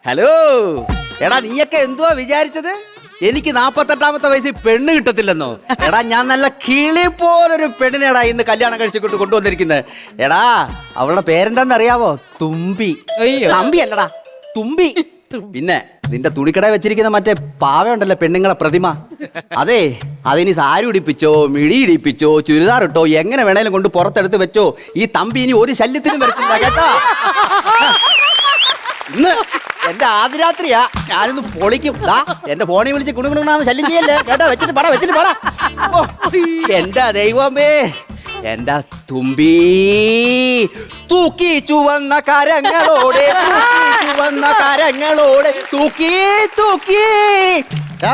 Hello, എടാ നീയൊക്കെ എന്തുവാ വിചാരിച്ചത്? എനിക്ക് 48ാമത്തെ വയസ്സിൽ പെണ്ണ് കിട്ടത്തില്ലെന്നോ? എടാ ഞാൻ നല്ല കിളി പോലൊരു പെണ്ണിനെടാ ഇന്ന് കല്യാണം കഴിച്ചിട്ട് കൊണ്ടുവന്നിരിക്കുന്നത്. എടാ അവളുടെ പേരെന്താന്ന് അറിയാവോ? തുമ്പി. തമ്പി അല്ലടാ, തുമ്പി. പിന്നെ നിന്റെ തുണിക്കട വെച്ചിരിക്കുന്ന മറ്റേ പാവയുണ്ടല്ലോ, പെണ്ണുങ്ങളെ പ്രതിമ, അതെ അതിനി സാരി ഉടിപ്പിച്ചോ, മിഴി ഇടിപ്പിച്ചോ, ചുരിദാർ ഇട്ടോ, എങ്ങനെ വേണേലും കൊണ്ട് പുറത്തെടുത്ത് വെച്ചോ, ഈ തമ്പി ഇനി ഒരു ശല്യത്തിനും വരത്തില്ല കേട്ടോ. ഇന്ന് എന്റെ ആദ്യരാത്രിയാ, ഞാനിന്ന് പൊളിക്കും. എന്റെ ഫോണിൽ വിളിച്ച് കുണുകുണാന്ന് ശല്യം ചെയ്യല്ലേ കേട്ടോ. വെച്ചിട്ട് പാടാ. എന്റെ ദൈവമേ, എന്റെ തുമ്പി തൂക്കി ചുവന്ന കരങ്ങളോടെ, ചുവന്ന കരങ്ങളോടെ തൂക്കി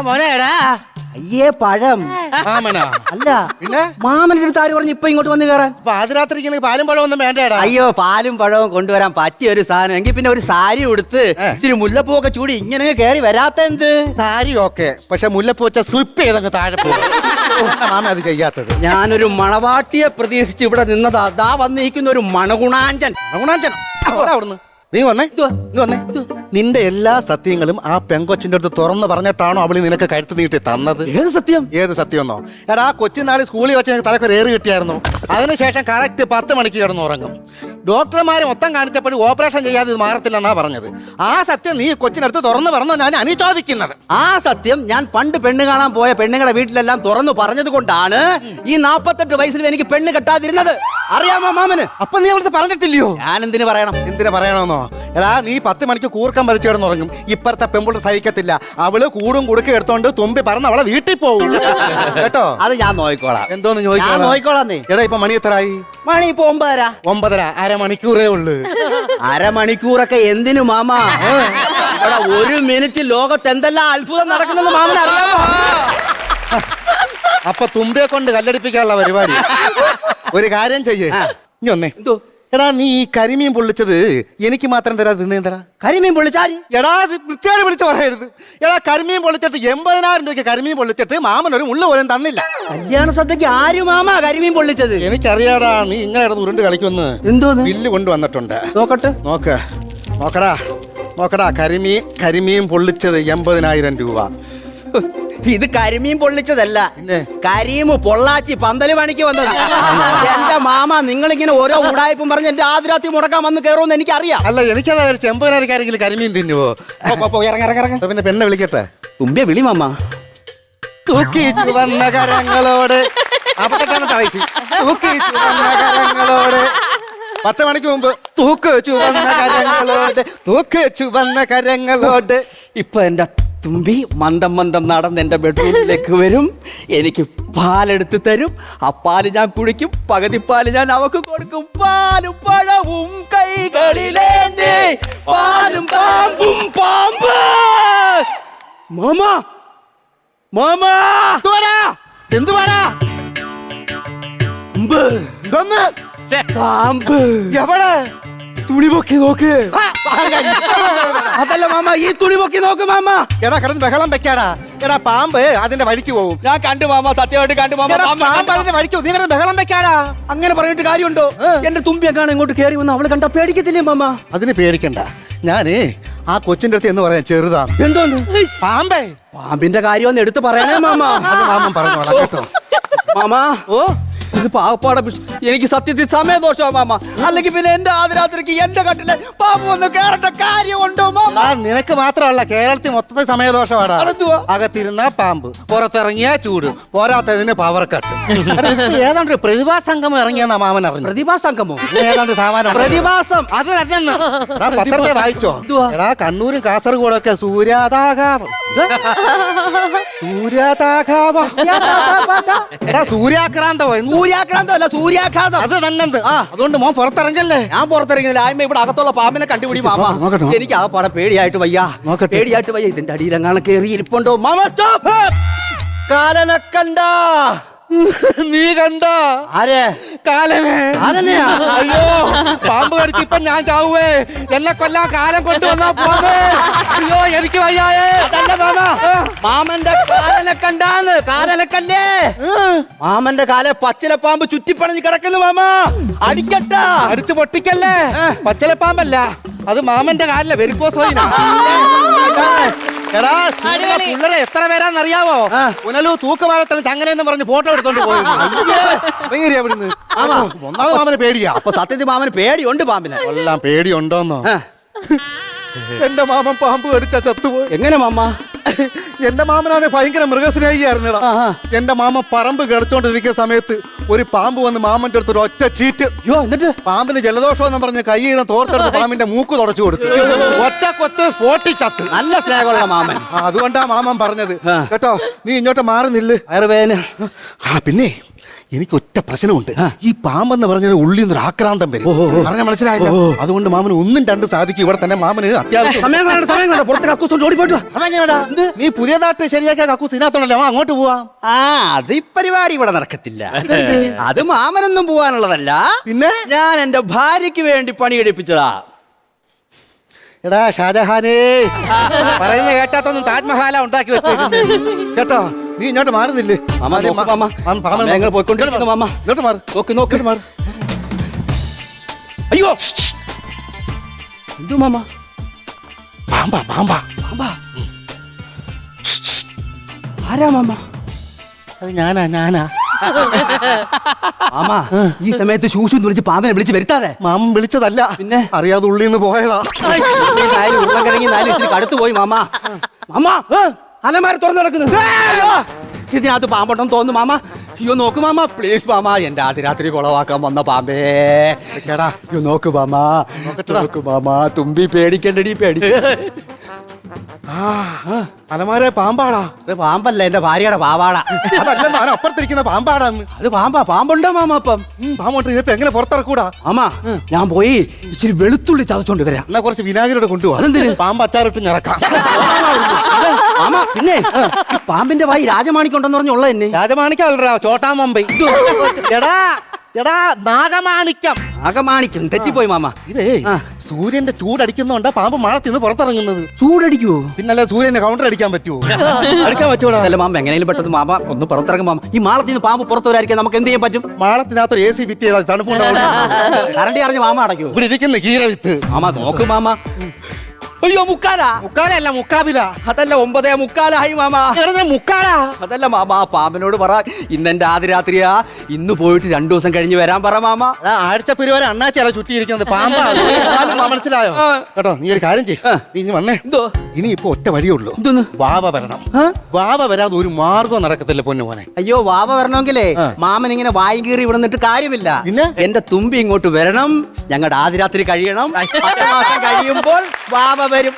മോനേടാ. അയ്യേ പഴം. മാമനാ? അല്ല പിന്നെ മാമന്റെ അടുത്ത് ആര് പറഞ്ഞു ഇപ്പൊ ഇങ്ങോട്ട് വന്ന് കയറാൻ? പാതിരാത്രിക്ക് പാലും പഴം ഒന്നും വേണ്ടേടാ? അയ്യോ, പാലും പഴവും കൊണ്ടുവരാൻ പറ്റിയ ഒരു സാധനം. എങ്കിൽ പിന്നെ ഒരു സാരി ഉടുത്ത് ഇച്ചിരി മുല്ലപ്പൂവൊക്കെ ചൂടി ഇങ്ങനെ കയറി വരാത്ത എന്ത്? സാരി ഓക്കെ, പക്ഷെ മുല്ലപ്പൂ വെച്ച സ്ലിപ്പ് ചെയ്തങ്ങ് താഴെ പോകും. മാമ അത് ചെയ്യാത്തത്. ഞാനൊരു മണവാട്ടിയെ പ്രതീക്ഷിച്ച് ഇവിടെ നിന്നതാ. ദാ വന്നിരിക്കുന്ന ഒരു മണഗുണാഞ്ചൻ. അവിടുന്ന് നീ വന്നേ. നിന്റെ എല്ലാ സത്യങ്ങളും ആ പെങ്കൊച്ചിന്റെ അടുത്ത് തുറന്ന് പറഞ്ഞിട്ടാണോ അവള് നിനക്ക് കഴുത്ത് നീട്ടി തന്നത്? ഏത് സത്യം? ഏത് സത്യമെന്നോ? എടാ കൊച്ചുനാളി സ്കൂളിൽ വെച്ച് എനിക്ക് തലക്കൊരു ഏറ് കിട്ടിയായിരുന്നു. അതിനുശേഷം കറക്റ്റ് 10 മണിക്ക് കിടന്ന് ഉറങ്ങും. ഡോക്ടർമാരെ മൊത്തം കാണിച്ചപ്പോഴും ഓപ്പറേഷൻ ചെയ്യാതെ ഇത് മാറത്തില്ലെന്നാ പറഞ്ഞത്. ആ സത്യം നീ കൊച്ചിനടുത്ത് തുറന്ന് പറഞ്ഞോ ഞാൻ അനുചോദിക്കുന്നത്? ആ സത്യം ഞാൻ പണ്ട് പെണ്ണ് കാണാൻ പോയ പെണ്ണുങ്ങളുടെ വീട്ടിലെല്ലാം തുറന്നു പറഞ്ഞത് കൊണ്ടാണ് ഈ 48 വയസ്സിൽ എനിക്ക് പെണ്ണ് കെട്ടാതിരുന്നത്. അറിയാമോ മാമന്? അപ്പൊ നീ അവിടുത്തെ പറഞ്ഞിട്ടില്ലയോ? ഞാൻ എന്തിനു പറയണം? എന്തിനു പറയണമെന്നോ? എടാ നീ 10 മണിക്ക് കൂർക്കം വലിച്ചു കിടന്നുറങ്ങും. ഇപ്പഴത്തെ പെൺപിള്ള സഹിക്കത്തില്ല. അവള് കൂടും കുടുക്കും എടുത്തോണ്ട് തുമ്പി പറന്ന് അവളെ വീട്ടിൽ പോകും കേട്ടോ. അത് ഞാൻ നോക്കിക്കോളാം. എന്തോന്ന് നോക്കിക്കോളാം. എടാ ഇപ്പൊ മണി എത്രയായി? മണി ഇപ്പൊ 9:30. അരമണിക്കൂറേ ഉള്ളു. അരമണിക്കൂറൊക്കെ എന്തിനു മാമ? ഇവിടെ 1 മിനിറ്റ് ലോകത്ത് എന്തെല്ലാം അത്ഭുതം നടക്കുന്നെന്ന് മാമന് അറിയാമോ? അപ്പൊ തുമ്പിയെ കൊണ്ട് കല്ലടിപ്പിക്കാനുള്ള പരിപാടി. ഒരു കാര്യം ചെയ്യേ, ഇനി ഒന്നേ. എടാ നീ ഈ കരിമീൻ പൊള്ളിച്ചത് എനിക്ക് മാത്രം തരാ തിന്നേന്തരാ. കരിമീൻ പൊള്ളിച്ചാരി? എടാ അത് വൃത്തിയായി വിളിച്ച് പറയരുത്. എടാ കരിമീൻ പൊള്ളിച്ചിട്ട് 80,000 രൂപയ്ക്ക് കരിമീൻ പൊള്ളിച്ചിട്ട് മാമൻ ഒരു മുള്ള പോലും തന്നില്ല. കല്യാണ സദ്യക്ക് ആര് മാമ കരിമീൻ പൊള്ളിച്ചത്? എനിക്കറിയാടാ നീ ഇങ്ങനെ ഇടന്ന് ഉരുണ്ട് കളിക്കൊന്ന്. എന്തോന്ന്? ബില്ല് കൊണ്ടുവന്നിട്ടുണ്ട്. നോക്കട്ടെ. നോക്കടാ കരിമീൻ പൊള്ളിച്ചത് 80,000 രൂപ. ഇത് കരിമീൻ പൊള്ളിച്ചതല്ല, കരീമ് പൊള്ളാച്ചി പന്തല് പണിക്ക് വന്നത്. എന്റെ മാമ നിങ്ങളിങ്ങനെ ഓരോ ഉടായ്പും പറഞ്ഞ് എന്റെ ആദ്യരാത്രി മുടക്കാൻ വന്ന് കയറുമെന്ന് എനിക്കറിയാം. അല്ല എനിക്കതാ 80,000 കരിമീൻ തിന്നുവോ? പിന്നെ പെണ്ണെ വിളിക്കട്ടെ. തുമ്പിയെ വിളി മാമ. തൂക്കി ചുവന്ന കരങ്ങളോട് 48ാമത്തെ വയസ്സിൽ തൂക്കി ചുവന്ന കരങ്ങളോട് 10 മണിക്ക് മുമ്പ് തൂക്ക് ചുവന്ന കരങ്ങളോട്. ഇപ്പൊ എന്റെ തുമ്പി മന്ദം നടന്ന് എന്റെ ബെഡ്റൂമിലേക്ക് വരും. എനിക്ക് പാലെടുത്ത് തരും. ആ പാല് ഞാൻ കുടിക്കും. പകുതി പാല് ഞാൻ അവക്ക് കൊടുക്കും. പാലും പഴവും കൈകളിലേന്തി പാലും പാമ്പും പാമ്പ്. മാമാ എന്തുവാടാ? പാമ്പ് എവിടെ? തുണി പൊക്കി നോക്ക്. അതല്ല മാമ, ഈ തുണി പൊക്കി നോക്ക് മാമ. എടാ കിടന്ന് ബഹളം വെക്കാടാ. എടാ പാമ്പ് അതിന്റെ വഴിക്ക് പോകും. ഞാൻ കണ്ടു മാമ, സത്യമായിട്ട് കണ്ടു മാമ. പാമ്പ് അതിന്റെ വഴിക്ക് നീ കിടന്ന് ബഹളം വെക്കാടാ. അങ്ങനെ പറഞ്ഞിട്ട് കാര്യമുണ്ടോ? എന്റെ തുമ്പിയൊക്കെയാണ് ഇങ്ങോട്ട് കയറി വന്ന് അവള് കണ്ടാ പേടിക്കത്തില്ലേ മാമ? അതിന് പേടിക്കണ്ട. ഞാനേ ആ കൊച്ചിന്റെ അടുത്ത് എന്ന് പറയാൻ ചെറുതാണ്. എന്തോന്ന്? പാമ്പിന്റെ കാര്യം ഒന്ന് എടുത്ത് പറയണേ മാമ. അത് മാമൻ പറഞ്ഞോളാം കേട്ടോ. മാമ ഇത് പാവപ്പാടെ എനിക്ക് സത്യത്തിൽ സമയദോഷമാ മാമ. അല്ലെങ്കിൽ പിന്നെ എന്റെ ആദ്യരാത്രിക്ക് എന്റെ കട്ടില് പാമ്പ് വന്ന് കേറേണ്ട കാര്യമുണ്ടോ മാമ? നിനക്ക് മാത്രമല്ല, കേരളത്തിൽ മൊത്തത്തിൽ സമയദോഷമാടാ. അകത്തിരുന്ന പാമ്പ്, പുറത്തിറങ്ങിയ ചൂട്, പോരാത്തതിന് പവർ കട്ട്. ഏതാണ്ട് പ്രതിഭാ സംഗമം ഇറങ്ങിയെന്നാ മാമൻ അറിഞ്ഞു. പ്രതിഭാ സംഗമോ? ഏതാണ്ട് സാമാനം പ്രതിഭാസം. അത് തന്നെ പത്രത്തെ വായിച്ചോ? എടാ കണ്ണൂരും കാസർഗോഡൊക്കെ സൂര്യാതാകാവം. സൂര്യാക്രാന്തമോ? സൂര്യാക്രാന്തമല്ല, സൂര്യാഘാതം. അത് തന്നെ. അതുകൊണ്ട് മോൻ പുറത്തിറങ്ങല്ലേ? ഞാൻ പുറത്തിറങ്ങുന്നില്ല. ആയ്മ ഇവിടെ അകത്തുള്ള പാമ്പിനെ കണ്ടുപിടി മാമ. എനിക്ക് ആ പാടെ പേടിയായിട്ട് വയ്യ. പേടിയായിട്ട് വയ്യ. ഇതിന്റെ അടിയിലെങ്ങാണ് കയറി ഇരിപ്പുണ്ടോ മാമ? സ്റ്റോപ്പ്. കാലനെ കണ്ട? നീ കണ്ട? ആരെ? കാലനെയാ? അയ്യോ പാമ്പ് കടിച്ച് ഇപ്പൊ ഞാൻ ചാവുവേ. എന്നെ കൊല്ലാൻ കാലം കൊണ്ടുവന്നാ പോവേ. അയ്യോ എനിക്ക് വയ്യായേ. മാമന്റെ കാലനെ കണ്ടാന്ന്. കാലനക്കല്ലേ? മാമന്റെ കാലെ പച്ചിലപ്പാമ്പ് ചുറ്റിപ്പണഞ്ഞ് കിടക്കുന്നു മാമ. അടിക്കട്ടാ. അടിച്ചു പൊട്ടിക്കല്ലേ. പച്ചലപ്പാമ്പല്ല, അത് മാമന്റെ കാലിലെ വെരിക്കോസ് വൈനാ. എടാ പിള്ളേരെ എത്ര പേരാന്നറിയാവോ? പുനലു തൂക്കുപാലത്തിൽ ചങ്ങലെന്ന് പറഞ്ഞ് ഫോട്ടോ എടുത്തോണ്ട് പോയി. അവിടുന്ന് ഒന്നാമത് മാമന് പേടിയാ. അപ്പൊ സത്യത്തിൽ മാമന് പേടിയുണ്ട് പാമ്പിനെ. എല്ലാം പേടിയുണ്ടോന്നോ? എന്റെ മാമൻ പാമ്പ് കടിച്ചാ ചത്തുപോയി. എങ്ങനെ മാമ? എന്റെ മാമനാണ് ഭയങ്കര മൃഗസ്നേഹിയായിരുന്നടാ. എന്റെ മാമൻ പറമ്പ് കിടച്ചോണ്ടിരിക്കുന്ന സമയത്ത് ഒരു പാമ്പ് വന്ന് മാമന്റെ അടുത്ത് ഒരു ഒറ്റ ചീറ്റ്. അയ്യോ, എന്നിട്ട് പാമ്പിന് ജലദോഷം എന്ന് പറഞ്ഞ് കൈയിനെ തോർത്തെടുത്ത് പാമ്പിന്റെ മൂക്ക് തുടച്ചു കൊടുത്തു. ഒറ്റ കൊത്ത് സ്പോട്ടി ചത്ത്. നല്ല സ്നേഹമുള്ള മാമൻ. അതുകൊണ്ടാ മാമൻ പറഞ്ഞത് കേട്ടോ, നീ ഇങ്ങോട്ട് മാറുന്നില്ല. വയറുവേദന. പിന്നെ എനിക്ക് ഒറ്റ പ്രശ്നമുണ്ട്. ഈ പാമ്പെന്ന് പറഞ്ഞ ഉള്ളിൽ നിന്നൊരു ആക്രാന്തം വരും. പറഞ്ഞ മനസ്സിലായില്ല. അതുകൊണ്ട് മാമന് ഒന്നും രണ്ട് സാധിക്കും. ഇവിടെ തന്നെ മാമന് അത്യാവശ്യം അതെങ്ങനെയാടാ? നീ പുതിയതായിട്ട് ശരിയാക്കിയ കക്കൂസ് ഇതിനകത്തുണ്ടല്ലോ, അങ്ങോട്ട് പോവാ. അത് ഈ പരിപാടി ഇവിടെ നടക്കത്തില്ല. അത് മാമനൊന്നും പോവാനുള്ളതല്ല. പിന്നെ ഞാൻ എന്റെ ഭാര്യയ്ക്ക് വേണ്ടി പണിയെടുപ്പിച്ചതാ. എടാ ഷാജഹാനേ, പറയുന്ന കേട്ടാത്തൊന്നും താജ്മഹാല ഉണ്ടാക്കി വെച്ചേക്കുന്നേ കേട്ടോ. നീ ഇങ്ങോട്ട് മാറുന്നില്ലേ? പോയിക്കൊണ്ടിരിക്കുന്നു മാമ. ഇങ്ങോട്ട് മാറി നോക്കി നോക്കി മാറി. അയ്യോ, എന്തു മാമ? പാമ്പാ പാമ്പാ പാമ്പാ. ആരാ മാമ? അത് ഞാനാ മാമ, ഈ സമയത്ത് ശൂശു വിളിച്ച് പാമ്പിനെ വിളിച്ച് വരുത്താതെ. മാമൻ വിളിച്ചതല്ല, പിന്നെ അറിയാതെ ഉള്ളിൽ നിന്ന് പോയതാ. ഉള്ളം കിഴങ്ങി 4 ഇച്ചിരി കടുത്തു പോയി മാമ. മാമ, അലമാര തുറന്നു നടക്കുന്നു. ഇതിനകത്ത് പാമ്പുണ്ടെന്ന് തോന്നുന്നു മാമ. അയ്യോ നോക്ക് മാമ, പ്ലീസ് മാമ, എന്റെ ആദ്യ രാത്രി കുളവാക്കാൻ വന്ന പാമ്പേ. അയ്യോ നോക്ക് മാമ, നോക്ക് മാമ, തുമ്പി പേടിക്കണ്ടടി, പേടി. അലമാരെ പാമ്പാടാ. അത് പാമ്പല്ല, എന്റെ ഭാര്യയുടെ പാവാട. അതല്ല, ഞാൻ അപ്പുറത്തിരിക്കുന്ന പാമ്പാടാന്ന്. അത് പാമ്പാ. പാമ്പുണ്ടോ മാമ? അപ്പം പാമ്പുണ്ട്. ഇതിപ്പോ എങ്ങനെ പുറത്തിറക്കൂടാ? മാമ, ഞാൻ പോയി ഇച്ചിരി വെളുത്തുള്ളി ചതച്ചോണ്ട് വരാം. എന്നാ കുറച്ച് വിനാഗിരിയോടെ കൊണ്ടുപോകാം. അതെന്തിന്? പാമ്പ് അച്ചാറിട്ട് ഞെറക്കാം. മാമ, പിന്നെ പാമ്പിന്റെ വായി രാജമാണിക്കുണ്ടെന്ന് പറഞ്ഞുള്ള എന്നെ. രാജമാണിക്കല്ലടാ, ചോട്ടാ മുംബൈ. എടാ എടാ നാഗമാണിക്യം. നാഗമാണിക്യം തെറ്റിപ്പോയി മാമ. ഇതേ സൂര്യന്റെ ചൂടടിക്കുന്നോണ്ടാ പാമ്പ് മാളത്തിന്ന് പുറത്തിറങ്ങുന്നത്. ചൂടടിക്കുവോ? പിന്നല്ല സൂര്യനെ കൗണ്ടർ അടിക്കാൻ പറ്റുമോ? അടിക്കാൻ പറ്റൂടാ. അല്ല മാമ, എങ്ങനെയും പെട്ടെന്ന് മാമ ഒന്ന് പുറത്തിറങ്ങും മാമ. ഈ മാളത്തിൽ നിന്ന് പാമ്പ് പുറത്തു വരാതിരിക്കാൻ നമുക്ക് എന്ത് ചെയ്യാൻ പറ്റും? മാളത്തിനകത്ത് AC ഫിറ്റ് ചെയ്താൽ തണുപ്പുണ്ടാവും. കറണ്ടി അറിഞ്ഞ് മാമ അടയ്ക്കൂ. ഇവിടെ ഇരിക്കുന്ന കീര വിത്ത്. മാമ നോക്ക് മാമ. അയ്യോ, മുക്കാലല്ല മുക്കാബില. അതല്ല, 9:45 മാമ. മുക്കാടാ. അതല്ല മാമ, പാമ്പിനോട് പറ ഇന്നെന്റെ ആദ്യ രാത്രിയാ, ഇന്ന് പോയിട്ട് 2 ദിവസം കഴിഞ്ഞ് വരാൻ പറ മാമ. ആഴ്ച പിരിവരെ അണ്ണാച്ചിയാ ചുറ്റിയിരിക്കുന്നത് പാമ്പാണ്. മനസ്സിലായോ കേട്ടോ? നീ ഒരു കാര്യം ചെയ്യ്, നീ ഇനി വന്നേ. എന്തോ? ഇനി ഇപ്പൊ ഒറ്റ വഴിയുള്ളൂ. എന്തോന്ന്? വാവ വരണം. വാവ വരാതെ ഒരു മാർഗം നടക്കത്തില്ല പൊന്നു മോനെ. അയ്യോ, വാവ വരണമെങ്കിലേ മാമൻ ഇങ്ങനെ വായും കീറി ഇവിടെ നിന്നിട്ട് കാര്യമില്ല. പിന്നെ എന്റെ തുമ്പി ഇങ്ങോട്ട് വരണം. ഞങ്ങളുടെ ആദ്യ രാത്രി കഴിയണം. 10 മാസം കഴിയുമ്പോൾ വാവ വരും.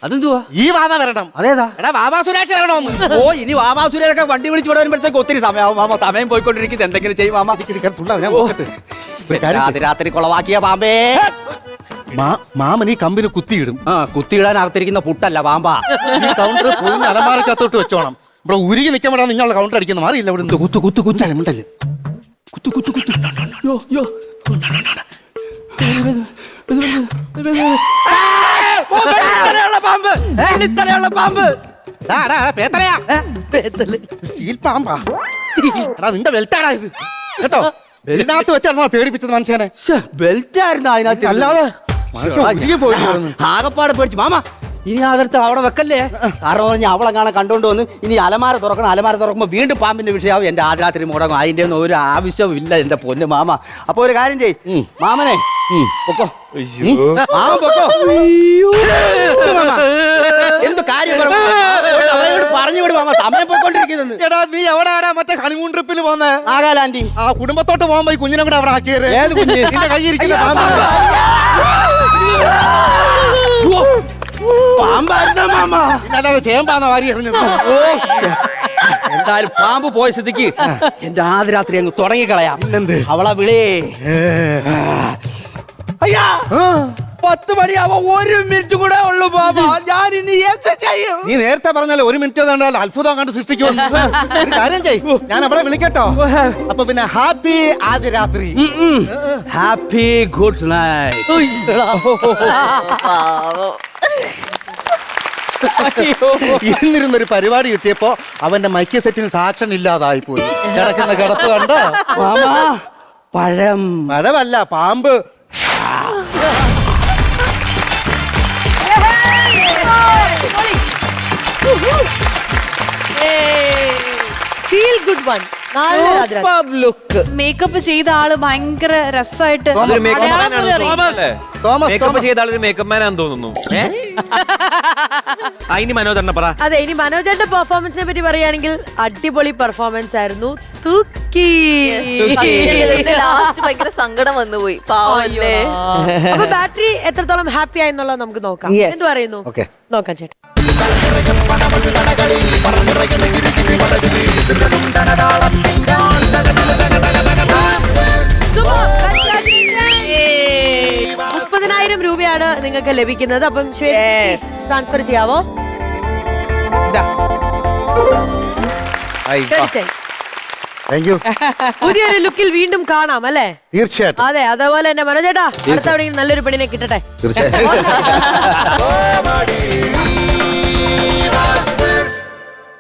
അതെന്തുവാ? ഈ വാവ വരണം. അതേതാ? എടാ വാവാ സുരേഷ് വരണോന്ന്. ഓ, ഇനി വാവാ സുരേഷൊക്കെ വണ്ടി വിളിച്ച് ഇവിടെ വരുമ്പോഴത്തേക്ക് ഒത്തിരി സമയമാവും മാമ. സമയം പോയിക്കൊണ്ടിരിക്കുന്നത് എന്തെങ്കിലും ചെയ്യും മാമ. രാത്രി കുളവാക്കിയ പാമ്പേ. മാമൻ ഈ കമ്പിന് കുത്തിയിടും. കുത്തിയിടാൻ അകത്തിരിക്കുന്ന പുട്ടല്ല പാമ്പാ. ഈ കൗണ്ടർ പൊതിഞ്ഞ് അലമാരക്കകത്തോട്ട് വെച്ചോണം. ഇവിടെ ഉരുകി നിൽക്കാൻ വേണം നിങ്ങളുടെ കൗണ്ടർ അടിക്കുന്നത്. മാറിയില്ല ഇവിടെ. കുത്തു കുത്തു കുത്തല്ലേ മിണ്ടല്ലേ. കുത്തു കുത്തു കുത്തു. യോ യോ പാമ്പ്, പാമ്പ്. സ്റ്റീൽ പാമ്പാ. എടാ നിന്റെ ബെൽറ്റാടാ ഇത് കേട്ടോ. ബെൽറ്റിനകത്ത് വെച്ചാണോ പേടിപ്പിച്ചത് മനുഷ്യനെ? ബെൽറ്റ് ആയിരുന്നു അതിനകത്ത്. അല്ലാതെ ആകപ്പാടെ പേടിച്ചു മാമ. ഇനി അതെടുത്ത് അവിടെ വെക്കല്ലേ. കാരണം പറഞ്ഞാൽ അവളെ കാണാൻ കണ്ടോണ്ട് വന്ന് ഇനി അലമാര തുറക്കണം. അലമാര തുറക്കുമ്പോൾ വീണ്ടും പാമ്പിന്റെ വിഷയമാവും. എന്റെ ആദ്യ രാത്രി മുടങ്ങും. അതിന്റെ ഒന്നും ഒരു ആവശ്യവും ഇല്ല എന്റെ പൊന്ന് മാമ. അപ്പൊ ഒരു കാര്യം ചെയ്യ് മാമനെ, പൊക്കോ മാമ, പൊക്കോ. എന്ത് കാര്യം പറഞ്ഞു വിടും മാമ, സമയം പോയിക്കൊണ്ടിരിക്കുന്നത്. എടാ നീ എവിടെയാടാ മറ്റേ ഹണിമൂൺ ട്രിപ്പിൽ പോന്നെ? നാഗാലാൻഡ്. ആ കുടുംബത്തോട്ട് പോകുമ്പോ ഈ കുഞ്ഞിനെ കൂടെ അവിടെ ആക്കിയത്. ഏത് കുഞ്ഞ്? നിന്റെ കയ്യിരിക്കുന്ന പാമ്പായിരുന്ന മാമ. അല്ലാതെ ചേമ്പാന്ന വാരി എറിഞ്ഞത്. എന്തായാലും പാമ്പ് പോയ സ്ഥിതിക്ക് എന്റെ ആദ്യ രാത്രി അങ്ങ് തുടങ്ങിക്കളയാം. പിന്നെന്ത്? അവളെ വിളി. അയ്യാ, 10 മണിയാവാ. 1 മിനിറ്റ് കൂടെ ഉള്ളു പാമ്പ. ഞാൻ ഇനി എന്ത് ചെയ്യും? നീ നേരത്തെ പറഞ്ഞാലോ 1 മിനിറ്റ് കണ്ടാൽ അത്ഭുതം കണ്ട് സൃഷ്ടിക്കുമെന്ന്. ഒരു കാര്യം ചെയ്യ്, ഞാൻ അവളെ വിളിക്കട്ടോ. അപ്പൊ പിന്നെ ഹാപ്പി ആദ്യ രാത്രി. Happy good night. ഇരുന്നിരുന്നൊരു പരിപാടി കിട്ടിയപ്പോ അവന്റെ മൈക്ക് സെറ്റിന് സാക്ഷൻ ഇല്ലാതായി പോയി. കിടക്കുന്ന കിടപ്പ് കണ്ടോ? മാമാ പഴം. മഴവല്ല, പാമ്പ്. Feel good one. Look makeup ചെയ്ത ആള് ഭയങ്കര രസമായിട്ട് തോമസ്, അടയാളം പോലും അറിയില്ല. തോമസ് മേക്കപ്പ് ചെയ്ത ആളൊരു മേക്കപ്പ് മാൻ ആണെന്ന് തോന്നുന്നു. ഇനി മനോജ് പറ. അതെ, ഇനി മനോജന്റെ പെർഫോമൻസിനെ പറ്റി പറയുകയാണെങ്കിൽ അടിപൊളി പെർഫോമൻസ് ആയിരുന്നു. തൂക്കി. ലാസ്റ്റ് ഭയങ്കര സങ്കടം വന്നുപോയി, പാവല്ലേ. അപ്പൊ ബാറ്ററി എത്രത്തോളം ഹാപ്പി ആയെന്നുള്ളത് നമുക്ക് നോക്കാം. Yes. എന്ത് പറയുന്നു? ഓക്കെ, നോക്കാം ചേട്ടാ. Super. 30,000 രൂപയാണ് നിങ്ങൾക്ക് ലഭിക്കുന്നത്. അപ്പം ട്രാൻസ്ഫർ ചെയ്യാവോ? തീർച്ചയായും. Thank you. പുതിയൊരു ലുക്കിൽ വീണ്ടും കാണാം അല്ലേ? തീർച്ചയായിട്ടും. അതെ, അതേപോലെ തന്നെ മനോജേട്ടാ അടുത്ത എവിടെയെങ്കിലും നല്ലൊരു പെണ്ണിനെ കിട്ടട്ടെ. തീർച്ചയായും.